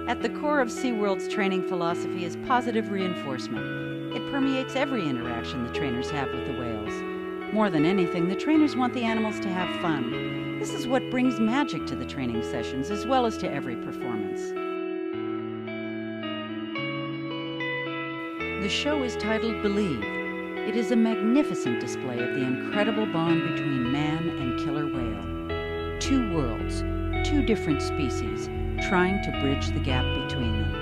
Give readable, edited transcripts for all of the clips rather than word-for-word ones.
At the core of SEAWORLD's training philosophy is positive reinforcement. It permeates every interaction the trainers have with the whales. More than anything, the trainers want the animals to have fun. This is what brings magic to the training sessions as well as to every performance. The show is titled Believe. It is a magnificent display of the incredible bond between man and killer whale. Two worlds, two different species, trying to bridge the gap between them.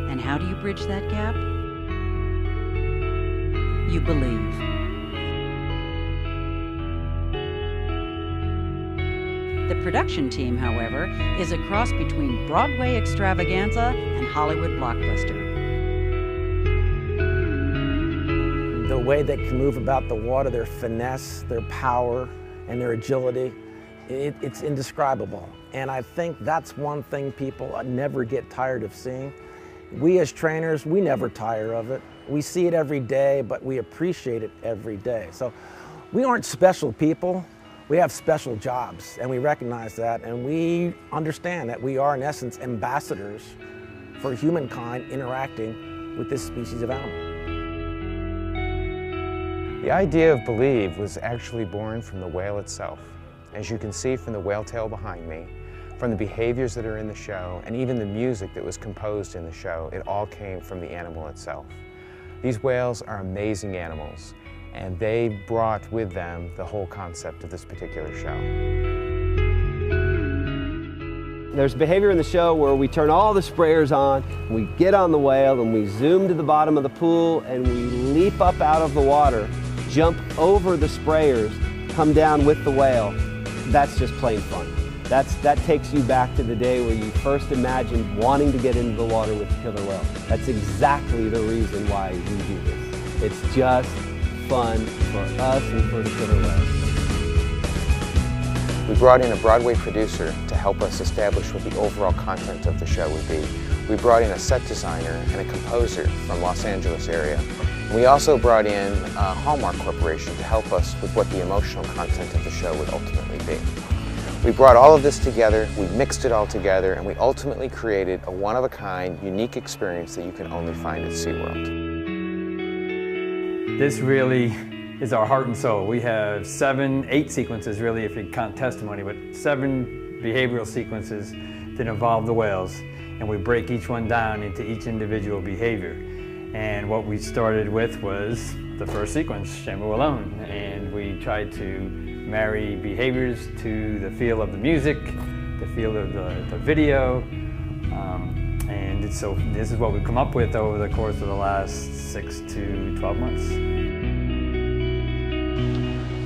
And how do you bridge that gap? You believe. The production team, however, is a cross between Broadway extravaganza and Hollywood blockbuster. The way they can move about the water, their finesse, their power, and their agility, it's indescribable. And I think that's one thing people never get tired of seeing. We as trainers, we never tire of it. We see it every day, but we appreciate it every day. So we aren't special people. We have special jobs, and we recognize that, and we understand that we are, in essence, ambassadors for humankind interacting with this species of animal. The idea of Believe was actually born from the whale itself. As you can see from the whale tail behind me, from the behaviors that are in the show, and even the music that was composed in the show, it all came from the animal itself. These whales are amazing animals, and they brought with them the whole concept of this particular show. There's behavior in the show where we turn all the sprayers on, we get on the whale, and we zoom to the bottom of the pool, and we leap up out of the water, jump over the sprayers, come down with the whale. That's just plain fun. That takes you back to the day where you first imagined wanting to get into the water with the killer whale. That's exactly the reason why we do this. It's just fun for us and for the killer whale. We brought in a Broadway producer to help us establish what the overall content of the show would be. We brought in a set designer and a composer from Los Angeles area. We also brought in a Hallmark Corporation to help us with what the emotional content of the show would ultimately be. We brought all of this together, we mixed it all together, and we ultimately created a one-of-a-kind, unique experience that you can only find at SeaWorld. This really is our heart and soul. We have 8 sequences really, if you count testimony, but 7 behavioral sequences that involve the whales, and we break each one down into each individual behavior. And what we started with was the first sequence, Shamu Alone, and we tried to marry behaviors to the feel of the music, the feel of the video, and so this is what we've come up with over the course of the last 6 to 12 months.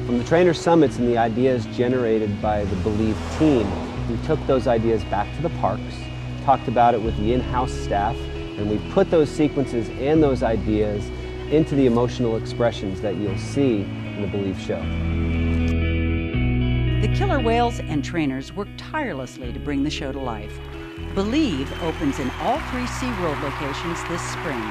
From the trainer summits and the ideas generated by the Believe team, we took those ideas back to the parks, talked about it with the in-house staff, and we put those sequences and those ideas into the emotional expressions that you'll see in the Believe show. The killer whales and trainers work tirelessly to bring the show to life. Believe opens in all 3 SeaWorld locations this spring.